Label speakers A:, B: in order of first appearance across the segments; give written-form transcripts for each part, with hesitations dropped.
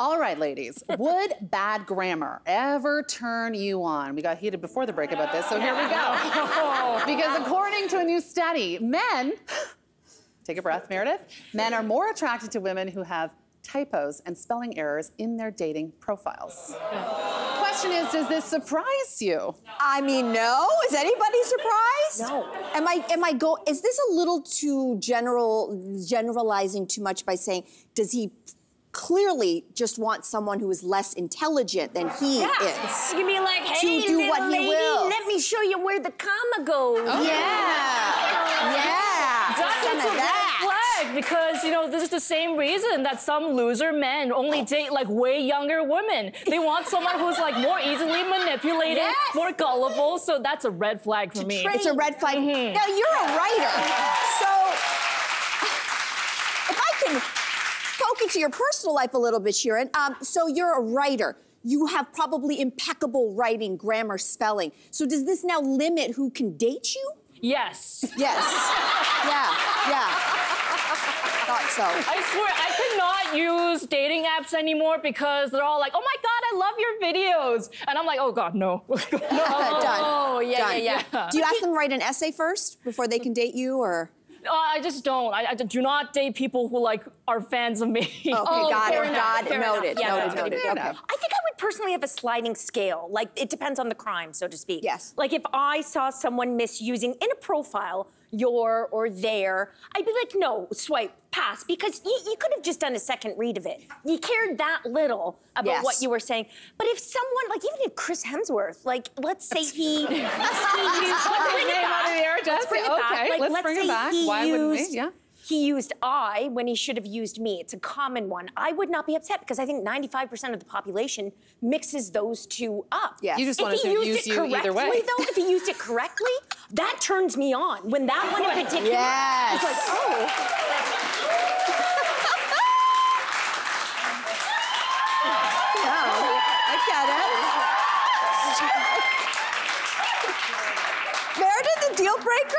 A: All right, ladies, would bad grammar ever turn you on? We got heated before the break about this, so here we go. Because according to a new study, men, take a breath, Meredith, men are more attracted to women who have typos and spelling errors in their dating profiles. Question is, does this surprise you?
B: I mean, no. Is anybody surprised?
C: No.
B: Is this a little too generalizing too much by saying, does he clearly just want someone who is less intelligent than he is?
C: You mean like, hey,
B: to do what he will.
C: let me show you where the comma goes.
B: Oh. Yeah.
D: That's a red flag because, you know, this is the same reason that some loser men only date like way younger women. They want someone who's like more easily manipulated, more gullible, so that's a red flag for me.
B: It's a red flag. Now, you're a writer, so if I can poke into your personal life a little bit, Sharon, so you're a writer. You have probably impeccable writing, grammar, spelling. So does this now limit who can date you?
D: Yes.
B: Yes. Yeah. Thought so.
D: I swear, I cannot use dating apps anymore because they're all like, oh my God, I love your videos. And I'm like, oh God, no.
B: Done.
D: Oh, yeah.
B: Do you ask them to write an essay first before they can date you, or?
D: I just don't. I do not date people who like are fans of me.
B: Okay, got it. Noted.
C: Yeah,
B: Noted.
C: Okay. I think I would personally have a sliding scale. Like, it depends on the crime, so to speak.
B: Yes.
C: Like, if I saw someone misusing in a profile your or their, I'd be like, no, swipe, pass, because you could have just done a second read of it. You cared that little about what you were saying. But if someone, like even if Chris Hemsworth, like let's say he, let's bring it back.
A: Let's bring it back. Why wouldn't we? Yeah.
C: He used I when he should have used me. It's a common one. I would not be upset because I think 95% of the population mixes those two up.
B: Yeah.
A: You just wanted to use you either way.
C: Though, if he used it correctly, that turns me on. When that one in particular,
B: yes.
C: it's like, oh.
B: Meredith, the deal breaker?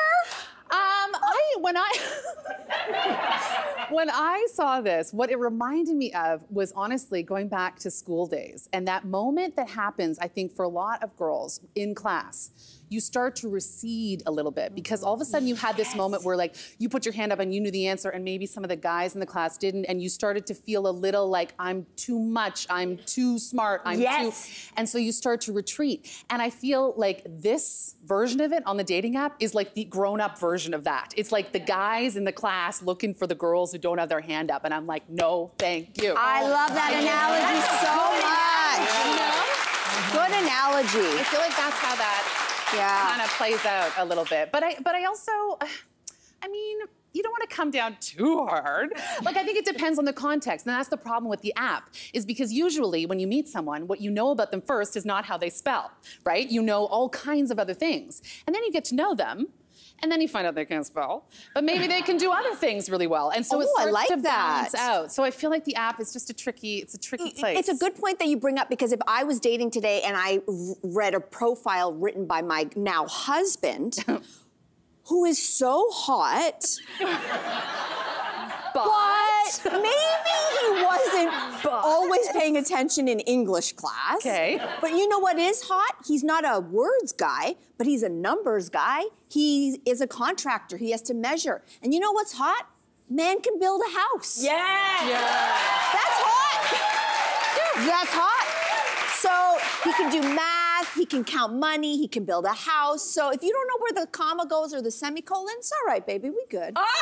A: When I saw this, what it reminded me of was honestly going back to school days. And that moment that happens, I think, for a lot of girls in class, you start to recede a little bit because all of a sudden you had this moment where like you put your hand up and you knew the answer and maybe some of the guys in the class didn't, and you started to feel a little like I'm too much, I'm too smart, I'm too, and so you start to retreat. And I feel like this version of it on the dating app is like the grown-up version of that. It's like the guys in the class looking for the girls who don't have their hand up, and I'm like, no, thank you.
B: I love that analogy so much. Good analogy.
A: I feel like that's how that kind of plays out a little bit. But I also, I mean, you don't want to come down too hard. Like, I think it depends on the context. And that's the problem with the app, is because usually when you meet someone, what you know about them first is not how they spell, right? You know all kinds of other things. And then you get to know them, and then you find out they can't spell, but maybe they can do other things really well. And so it starts to balance out. So I feel like the app is just it's a tricky place.
B: It's a good point that you bring up, because if I was dating today and I read a profile written by my now husband, who is so hot, but maybe he wasn't always paying attention in English class.
A: Okay.
B: But you know what is hot? He's not a words guy, but he's a numbers guy. He is a contractor. He has to measure. And you know what's hot? Man can build a house.
C: Yeah.
B: That's hot. That's hot. So he can do math, he can count money, he can build a house. So if you don't know where the comma goes or the semicolon, it's all right, baby, we good. We're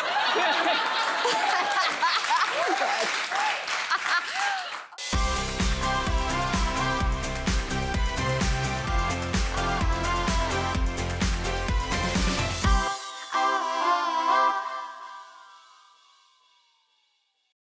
B: good.